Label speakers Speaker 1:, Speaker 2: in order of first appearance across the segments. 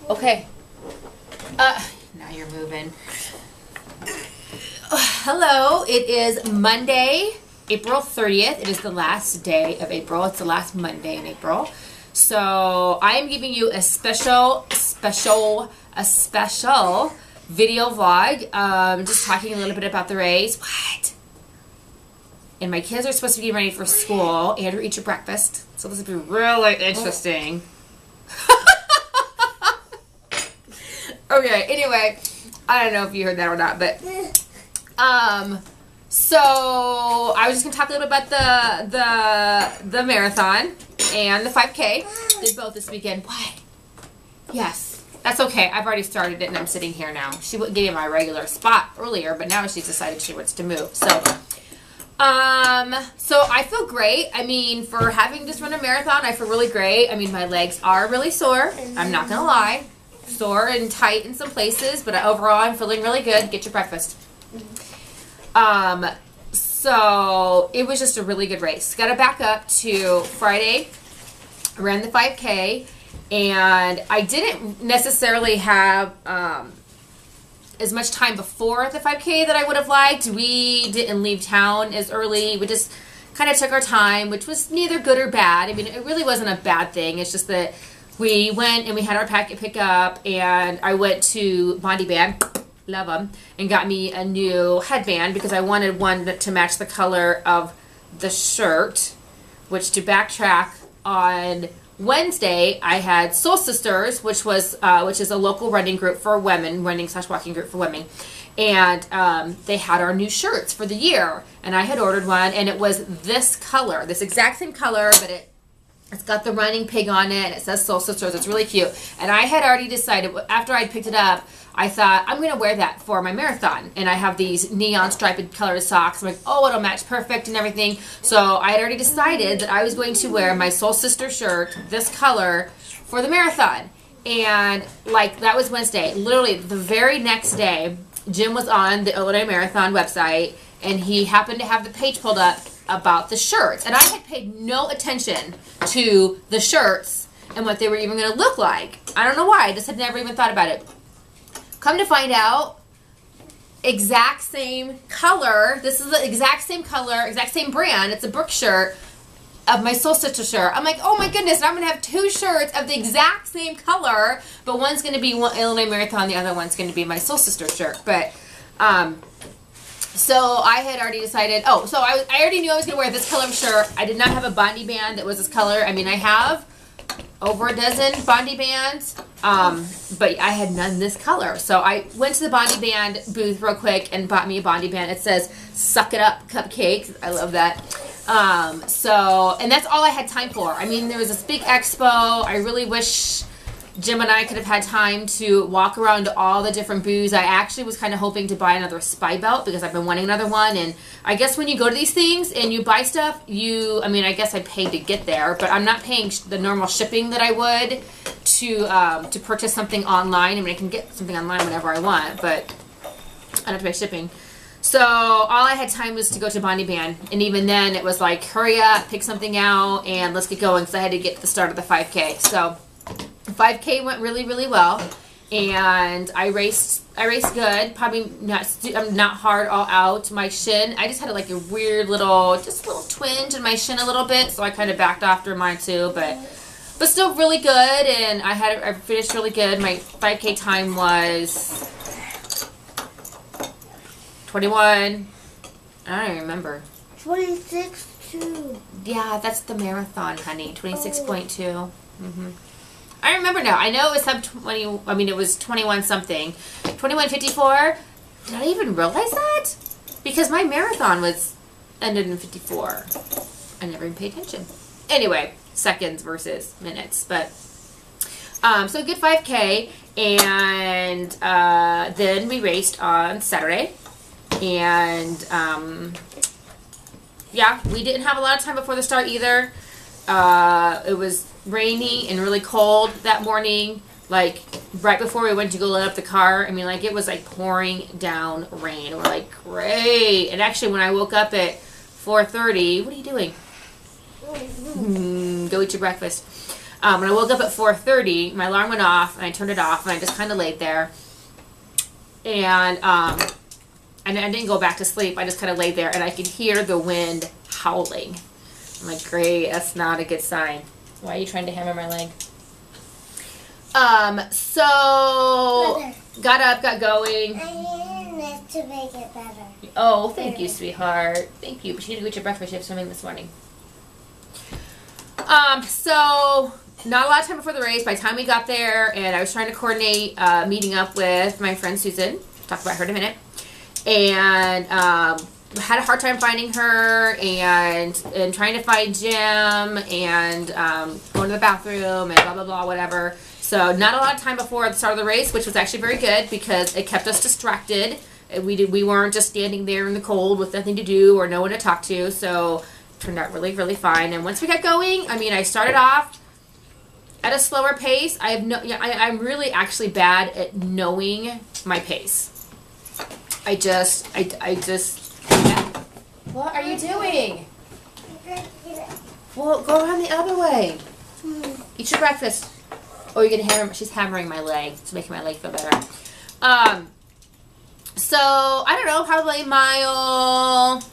Speaker 1: Okay. Now you're moving. Hello. It is Monday, April 30th. It is the last day of April. It's the last Monday in April. So I am giving you a special video vlog. Just talking a little bit about the race. What? And my kids are supposed to be getting ready for school. Andrew, eat your breakfast. So this will be really interesting. Okay, anyway, I don't know if you heard that or not, but, so I was just gonna talk a little bit about the marathon and the 5K. Did both this weekend. What? Yes, that's okay. I've already started it and I'm sitting here now. She wouldn't give me my regular spot earlier, but now she's decided she wants to move. So I feel great. I mean, for having just run a marathon, I feel really great. I mean, my legs are really sore. I'm not gonna lie. Sore and tight in some places, but overall I'm feeling really good. Get your breakfast. So it was just a really good race. Got to back up to Friday. I ran the 5K, and I didn't necessarily have as much time before the 5K that I would have liked. We didn't leave town as early. We just kind of took our time, which was neither good or bad. I mean, it really wasn't a bad thing. It's just that we went and we had our packet pick up, and I went to Bondi Band, love them, and got me a new headband because I wanted one to match the color of the shirt. Which, to backtrack, on Wednesday I had Soul Sisters, which is a local running group for women, running/walking group for women, and they had our new shirts for the year, and I had ordered one, and it was this color, this exact same color, but it's got the running pig on it, and it says Soul Sisters. It's really cute. And I had already decided, after I picked it up, I thought, I'm going to wear that for my marathon. And I have these neon striped colored socks. I'm like, oh, it'll match perfect and everything. So I had already decided that I was going to wear my Soul Sister shirt, this color, for the marathon. And, like, that was Wednesday. Literally, the very next day, Jim was on the Illinois Marathon website, and he happened to have the page pulled up about the shirts, and I had paid no attention to the shirts and what they were even going to look like. I don't know why. I just had never even thought about it. Come to find out, exact same color. This is the exact same color, exact same brand. It's a Brooke shirt of my Soul Sister shirt. I'm like, oh my goodness, I'm going to have two shirts of the exact same color, but one's going to be Illinois Marathon, the other one's going to be my Soul Sister shirt. But, so I had already decided, so I already knew I was going to wear this color shirt. I did not have a Bondi band that was this color. I mean, I have over a dozen Bondi bands, but I had none this color. So I went to the Bondi band booth real quick and bought me a Bondi band. It says, "Suck It Up Cupcakes." I love that. And that's all I had time for. I mean, there was this big expo. I really wish Jim and I could have had time to walk around to all the different booths. I actually was kind of hoping to buy another Spy Belt because I've been wanting another one. And I guess when you go to these things and you buy stuff, I mean, I guess I paid to get there, but I'm not paying the normal shipping that I would to purchase something online. I mean, I can get something online whenever I want, but I don't have to pay shipping. So all I had time was to go to Bondi Band, and even then it was like, hurry up, pick something out, and let's get going because I had to get to the start of the 5K. So 5K went really, really well, and I raced good. Probably not hard all out. My shin, I just had like a weird little twinge in my shin a little bit, so I kind of backed off through mine too, but still really good, and I finished really good. My 5K time was 21. I don't even remember.
Speaker 2: 26.2.
Speaker 1: Yeah, that's the marathon, honey. 26.2. I remember now. I know it was sub 20. I mean, it was 21 something. 21:54. Did I even realize that? Because my marathon ended in 54. I never even paid attention. Anyway, seconds versus minutes. But so good 5K, and then we raced on Saturday, and yeah, we didn't have a lot of time before the start either. It was rainy and really cold that morning, like right before we went to go load up the car. I mean, like, it was like pouring down rain. We're like, great. And actually, when I woke up at 4:30, what are you doing? Go eat your breakfast. When I woke up at 4:30, my alarm went off, and I turned it off, and I just kind of laid there. And I didn't go back to sleep. I just kind of laid there, and I could hear the wind howling. I'm like, great, that's not a good sign. Why are you trying to hammer my leg? So
Speaker 2: Better.
Speaker 1: got up, got going.
Speaker 2: I need this to make it better.
Speaker 1: Oh, thank you, sweetheart. Thank you. But you need to get your breakfast. You have swimming this morning. So not a lot of time before the race. By the time we got there, and I was trying to coordinate meeting up with my friend Susan. Talk about her in a minute. And had a hard time finding her, and trying to find Jim, and going to the bathroom, and blah blah blah, whatever. So not a lot of time before the start of the race, which was actually very good because it kept us distracted. We weren't just standing there in the cold with nothing to do or no one to talk to. So it turned out really, really fine. And once we got going, I mean, I started off at a slower pace. I'm really actually bad at knowing my pace. I just. What are you doing? Well, go around the other way. Eat your breakfast. Oh, you're gonna hammer. She's hammering my leg. It's making my leg feel better. So I don't know, probably a mile.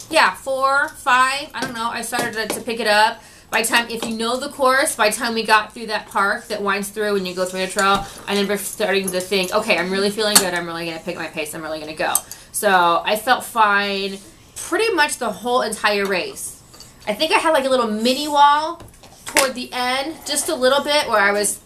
Speaker 1: Yeah, 4, 5. I don't know. I started to pick it up. By the time, if you know the course, by the time we got through that park that winds through and you go through the trail, I remember starting to think, okay, I'm really feeling good. I'm really gonna pick my pace. I'm really gonna go. So I felt fine pretty much the whole entire race. I think I had like a little mini wall toward the end, just a little bit, where I was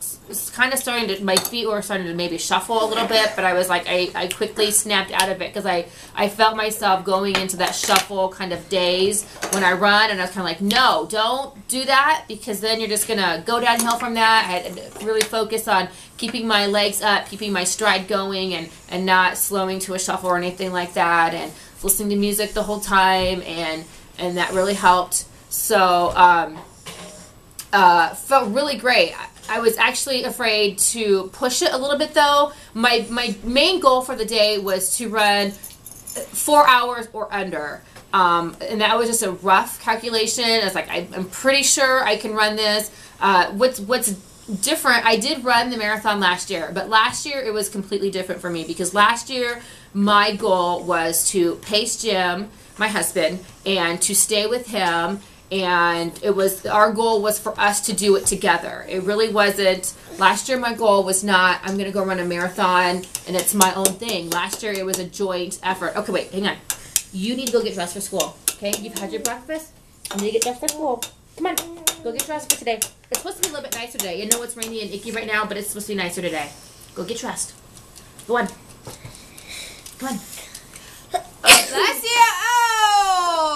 Speaker 1: kind of starting to, my feet were starting to maybe shuffle a little bit, but I was like, I quickly snapped out of it because I felt myself going into that shuffle kind of daze when I run, and I was kind of like, no, don't do that, because then you're just going to go downhill from that. I had to really focus on keeping my legs up, keeping my stride going, and not slowing to a shuffle or anything like that, and listening to music the whole time, and that really helped. So, felt really great. I was actually afraid to push it a little bit, though. My main goal for the day was to run 4 hours or under. And that was just a rough calculation. I was like, I'm pretty sure I can run this. What's different, I did run the marathon last year, but last year it was completely different for me, because last year my goal was to pace Jim, my husband, and to stay with him. And our goal was for us to do it together. It really wasn't, last year my goal was not, I'm going to go run a marathon and it's my own thing. Last year it was a joint effort. Okay, wait, hang on. You need to go get dressed for school, okay? You've had your breakfast. You need to get dressed for school. Come on, go get dressed for today. It's supposed to be a little bit nicer today. You know it's rainy and icky right now, but it's supposed to be nicer today. Go get dressed. Go on. Come on. Bless you.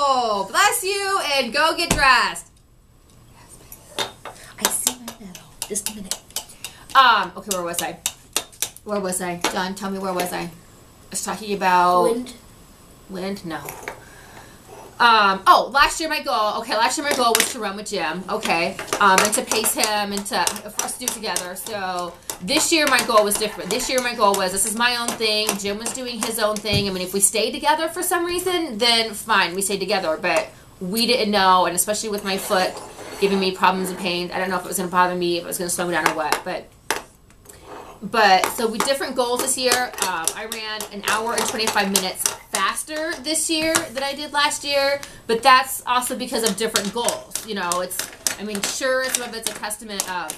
Speaker 1: Oh, bless you, and go get dressed. I see my medal. Just a minute. Okay, where was I? Where was I? John, tell me, where was I? I was talking about wind. No. Oh, last year my goal was to run with Jim, okay, and to pace him, and for us to do it together. So this year my goal was different. This year my goal was, this is my own thing. Jim was doing his own thing. I mean, if we stayed together for some reason, then fine, we stayed together. But we didn't know, and especially with my foot giving me problems and pain, I don't know if it was going to bother me, if it was going to slow me down or what. But so we different goals this year. I ran an hour and 25 minutes faster this year than I did last year, but that's also because of different goals. You know, sure, some of it's a testament of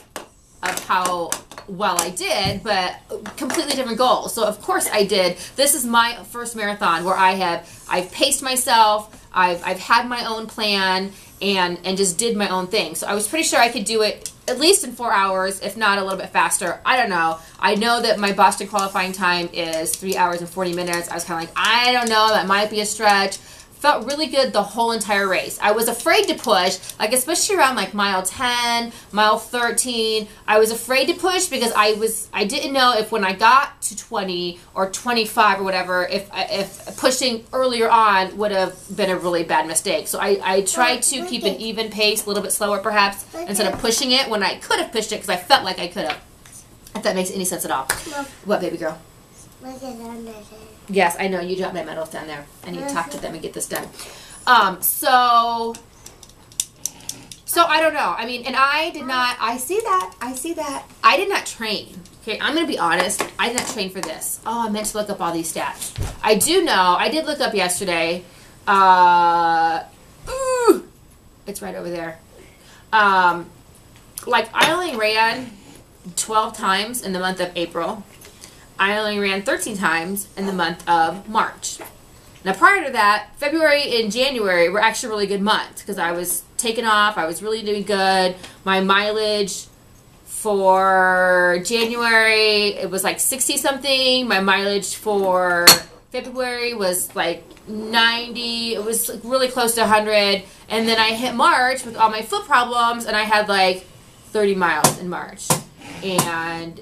Speaker 1: how well I did, but completely different goals. So of course I did. This is my first marathon where I've paced myself. I've had my own plan and just did my own thing. So I was pretty sure I could do it at least in 4 hours, if not a little bit faster. I don't know. I know that my Boston qualifying time is 3 hours and 40 minutes. I was kind of like, I don't know, that might be a stretch. Felt really good the whole entire race. I was afraid to push, like especially around like mile 10, mile 13. I was afraid to push because I didn't know if when I got to 20 or 25 or whatever, if pushing earlier on would have been a really bad mistake. So I tried to keep an even pace, a little bit slower perhaps, instead of pushing it when I could have pushed it because I felt like I could have. If that makes any sense at all. Mom. What, baby girl?
Speaker 2: Look at under there.
Speaker 1: Yes, I know. You dropped my medals down there. I need to talk to them and get this done. So So I don't know. I mean, and I did not, I see that. I did not train. Okay, I'm going to be honest. I did not train for this. Oh, I meant to look up all these stats. I do know, I did look up yesterday. It's right over there. Like, I only ran 12 times in the month of April. I only ran 13 times in the month of March. Now, prior to that, February and January were actually really good months because I was taking off. I was really doing good. My mileage for January, it was like 60-something. My mileage for February was like 90. It was really close to 100. And then I hit March with all my foot problems, and I had like 30 miles in March. And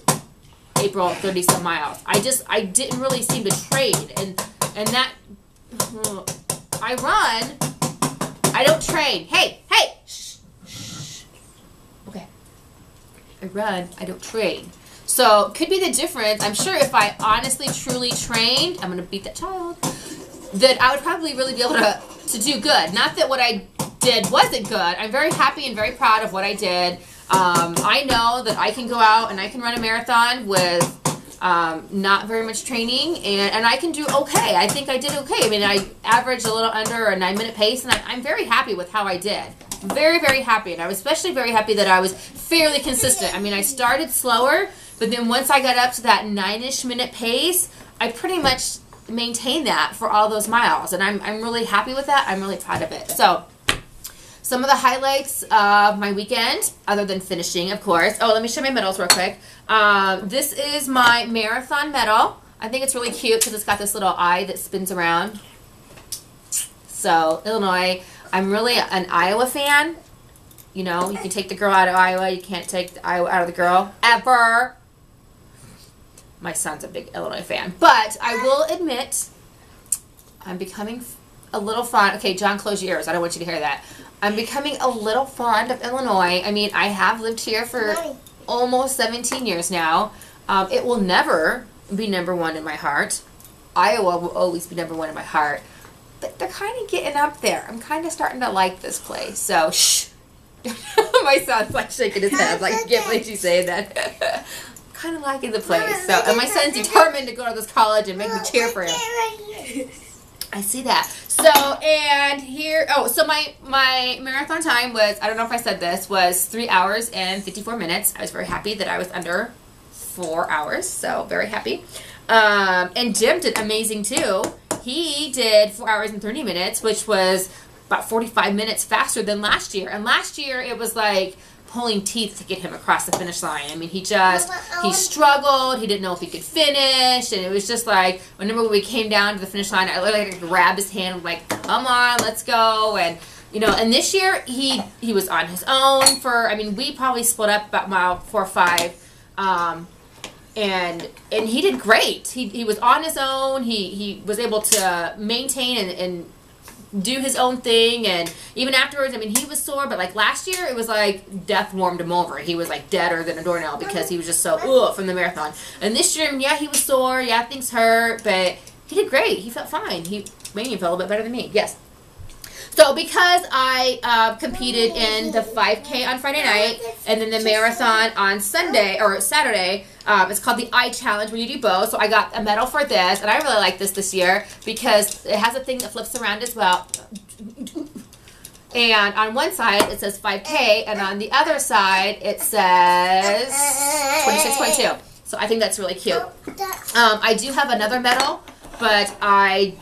Speaker 1: April, 30-some miles. I didn't really seem to trade. And that... I run. I don't train. Hey, shh. Okay. I run. I don't train. So, could be the difference. I'm sure if I honestly, truly trained, I'm going to beat that child, that I would probably really be able to do good. Not that what I did wasn't good. I'm very happy and very proud of what I did. I know that I can go out and I can run a marathon with not very much training, and I can do okay. I think I did okay. I mean, I averaged a little under a 9-minute pace, and I'm very happy with how I did. Very, very happy, and I was especially very happy that I was fairly consistent. I mean, I started slower, but then once I got up to that 9-ish minute pace, I pretty much maintained that for all those miles, and I'm really happy with that. I'm really proud of it. So, some of the highlights of my weekend, other than finishing, of course. Oh, let me show my medals real quick. This is my marathon medal. I think it's really cute because it's got this little eye that spins around. So, Illinois. I'm really an Iowa fan. You know, you can take the girl out of Iowa. You can't take the Iowa out of the girl. Ever. My son's a big Illinois fan. But I will admit, I'm becoming a little fond. Okay, John, close your ears. I don't want you to hear that. I'm becoming a little fond of Illinois. I mean, I have lived here for almost 17 years now. It will never be #1 in my heart. Iowa will always be #1 in my heart. But they're kind of getting up there. I'm kind of starting to like this place. So, shh. My son's like shaking his head. Like, I can't believe she's saying that. Kind of liking the place. So, and my son's determined to go to this college and make me cheer for him. I see that. So, and here, so my marathon time was, I don't know if I said this, was 3 hours and 54 minutes. I was very happy that I was under 4 hours, so very happy. And Jim did amazing too. He did 4 hours and 30 minutes, which was about 45 minutes faster than last year. And last year, it was like pulling teeth to get him across the finish line. I mean, he struggled. He didn't know if he could finish. And it was just like, whenever we came down to the finish line, I literally grabbed his hand and like, come on, let's go. And, you know, and this year, he was on his own for, I mean, we probably split up about mile 4 or 5. And he did great. He was on his own. He was able to maintain and do his own thing, and even afterwards, I mean, he was sore, but like last year, it was like death warmed him over. He was like deader than a doornail because he was just so from the marathon. And this year, yeah, he was sore, yeah, things hurt, but he did great. He felt fine. He maybe felt a little bit better than me. Yes. So because I competed in the 5K on Friday night and then the marathon on Sunday or Saturday, it's called the I Challenge when you do both. So I got a medal for this, and I really like this year because it has a thing that flips around as well. And on one side it says 5K, and on the other side it says 26.2. So I think that's really cute. I do have another medal, but I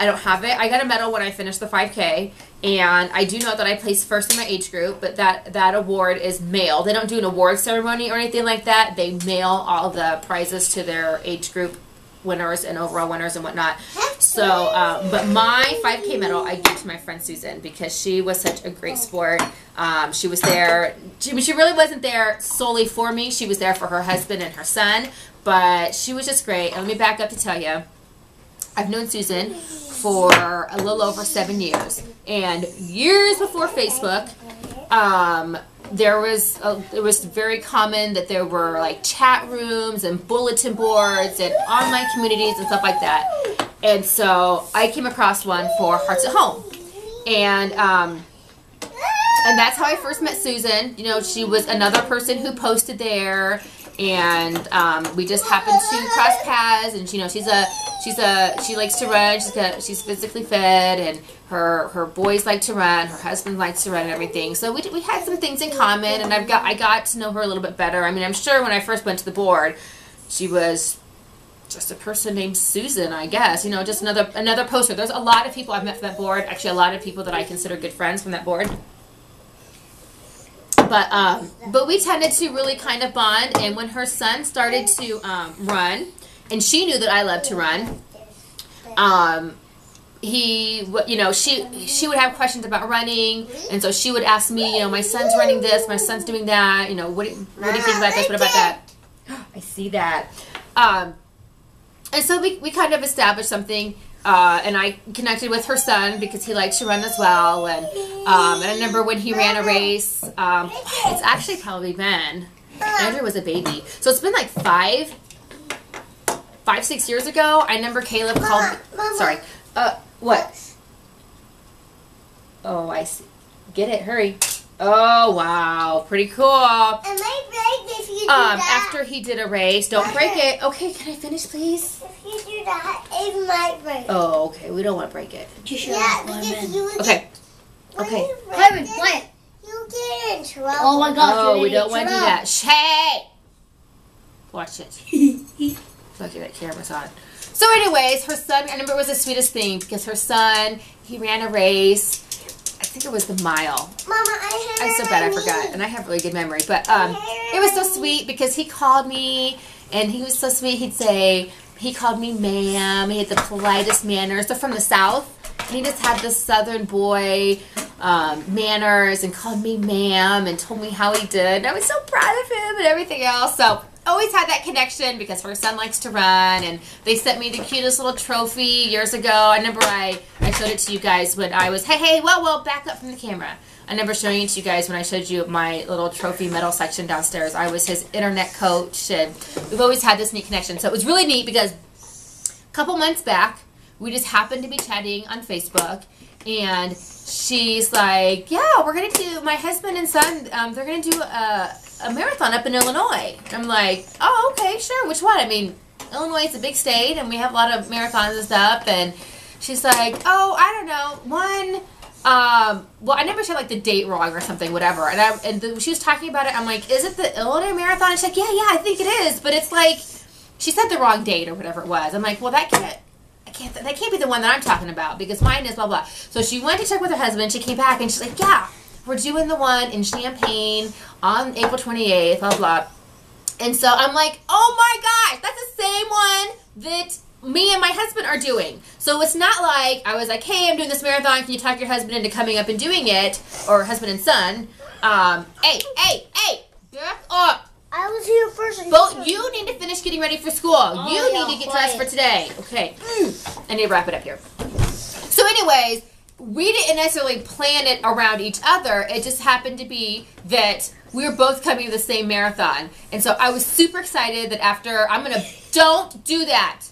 Speaker 1: don't have it. I got a medal when I finished the 5K, and I do know that I placed first in my age group, but that award is mailed. They don't do an award ceremony or anything like that. They mail all the prizes to their age group winners and overall winners and whatnot. So, but my 5K medal I gave to my friend Susan because she was such a great sport. She was there. She really wasn't there solely for me. She was there for her husband and her son, but she was just great. And let me back up to tell you, I've known Susan for a little over 7 years, and years before Facebook, it was very common that there were like chat rooms and bulletin boards and online communities and stuff like that. And so I came across one for Hearts at Home, and And that's how I first met Susan. You know, she was another person who posted there, and we just happened to cross paths. And you know, she likes to run. She's physically fit, and her boys like to run. Her husband likes to run and everything. So we had some things in common, and I got to know her a little bit better. I mean, I'm sure when I first went to the board, she was just a person named Susan, I guess. You know, just another poster. There's a lot of people I've met from that board. Actually, a lot of people that I consider good friends from that board. But we tended to really kind of bond. And when her son started to run, and she knew that I loved to run, you know, she would have questions about running, and so she would ask me, you know, my son's running this, my son's doing that. You know, what do you think about this? What about that? I see that. And so we kind of established something, and I connected with her son because he liked to run as well. And I remember when he ran a race, it's actually probably been, Andrew was a baby. So it's been like 6 years ago. I remember Caleb called, sorry, what? Oh, I see. Get it, hurry. Oh, wow. Pretty cool.
Speaker 2: It might break if you do that.
Speaker 1: After he did a race. Don't break it. Okay, can I finish, please?
Speaker 2: If you do that, it might break.
Speaker 1: Oh, okay. We don't want to break it.
Speaker 2: Yeah, because you
Speaker 1: okay.
Speaker 2: Okay.
Speaker 3: Kevin, play it.
Speaker 2: You get in trouble.
Speaker 3: Oh my gosh.
Speaker 1: Oh, we don't want to do that. Shay! Watch it. Look at that camera's on. So anyways, her son, I remember it was the sweetest thing because her son, he ran a race. I think it was the mile.
Speaker 2: Mama,
Speaker 1: I'm so bad I forgot, and I have really good memory. But it was so sweet because he called me, and he was so sweet. He called me ma'am. He had the politest manners. They're from the South, and he just had this Southern boy manners and called me ma'am and told me how he did. And I was so proud of him and everything else. So always had that connection because her son likes to run, and they sent me the cutest little trophy years ago. I remember I showed it to you guys when I was, hey, well, back up from the camera. I remember showing it to you guys when I showed you my little trophy medal section downstairs. I was his internet coach, and we've always had this neat connection. So it was really neat because a couple months back, we just happened to be chatting on Facebook, and she's like, yeah, we're going to do, my husband and son, they're going to do a marathon up in Illinois. I'm like, oh, okay, sure, which one? I mean, Illinois is a big state, and we have a lot of marathons and stuff, and she's like, oh, I don't know, one, well, I never said like the date wrong or something, whatever, and she was talking about it, I'm like, is it the Illinois Marathon? And she's like, yeah, I think it is, but it's like, she said the wrong date or whatever it was. I'm like, well, that can't be the one that I'm talking about because mine is blah, blah. So she went to check with her husband. She came back and she's like, yeah, we're doing the one in Champaign on April 28th, blah, blah. And so I'm like, oh my gosh, that's the same one that me and my husband are doing. So it's not like I was like, hey, I'm doing this marathon. Can you talk your husband into coming up and doing it? Or husband and son. Hey, back up.
Speaker 2: I was here first.
Speaker 1: Well, you need to finish getting ready for school. You need to get dressed for today. Okay. I need to wrap it up here. So anyways, we didn't necessarily plan it around each other. It just happened to be that we were both coming to the same marathon. And so I was super excited that after, don't do that.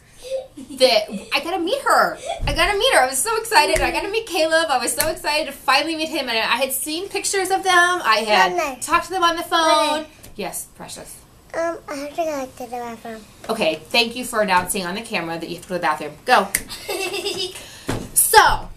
Speaker 1: That I gotta meet her. I was so excited. I gotta meet Caleb. I was so excited to finally meet him. And I had seen pictures of them. I had talked to them on the phone. Yes, precious.
Speaker 2: I have to go to the bathroom.
Speaker 1: Okay, thank you for announcing on the camera that you have to go to the bathroom. Go. So,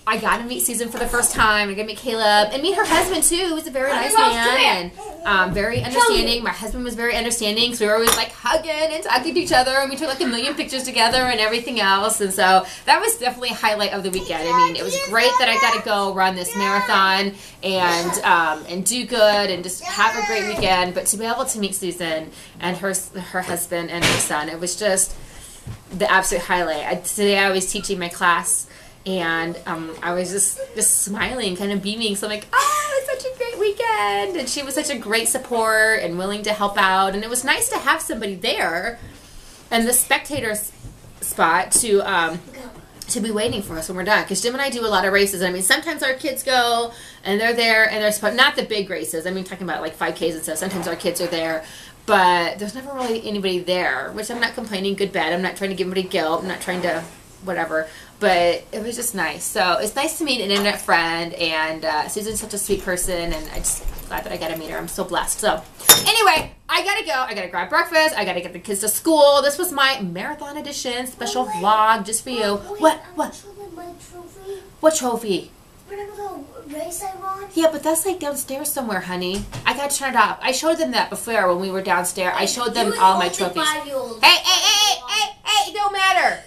Speaker 1: I got to meet Susan for the first time. I got to meet Caleb and meet her husband too, who's a very nice man and very understanding. My husband was very understanding, so we were always like hugging and talking to each other, and we took like a million pictures together and everything else. And so that was definitely a highlight of the weekend. I mean, it was great that I got to go run this marathon and do good and just have a great weekend. But to be able to meet Susan and her husband and her son, it was just the absolute highlight. Today I was teaching my class. And I was just smiling, kind of beaming. So I'm like, oh, it's such a great weekend. And she was such a great support and willing to help out. And it was nice to have somebody there and the spectator spot to be waiting for us when we're done. Because Jim and I do a lot of races. I mean, sometimes our kids go and they're there and they're not the big races. I mean, talking about like 5Ks and stuff. Sometimes our kids are there. But there's never really anybody there, which I'm not complaining, good, bad. I'm not trying to give anybody guilt. I'm not trying to whatever. But it was just nice. So it's nice to meet an internet friend, and Susan's such a sweet person, and I'm just glad that I got to meet her. I'm so blessed. So anyway, I got to go. I got to grab breakfast. I got to get the kids to school. This was my marathon edition special vlog just for you. What?
Speaker 2: My trophy.
Speaker 1: What trophy?
Speaker 2: Remember the race I won?
Speaker 1: Yeah, but that's like downstairs somewhere, honey. I got to turn it off. I showed them that before when we were downstairs. I showed them all my trophies. Hey, it don't matter.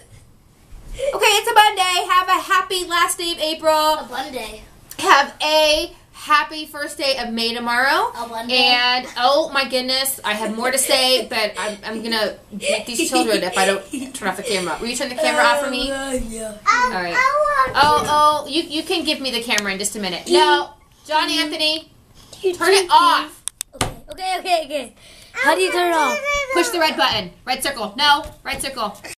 Speaker 1: Okay, it's a Monday. Have a happy last day of April.
Speaker 2: A Monday.
Speaker 1: Have a happy first day of May tomorrow.
Speaker 2: A Monday.
Speaker 1: And, oh my goodness, I have more to say, but I'm going to beat these children if I don't turn off the camera. Will you turn the camera off for me?
Speaker 2: Yeah.
Speaker 1: All right. Oh, you can give me the camera in just a minute. No, John Anthony, turn it off.
Speaker 2: Okay. How do you turn it off?
Speaker 1: Push the red button. Red circle. No, right circle.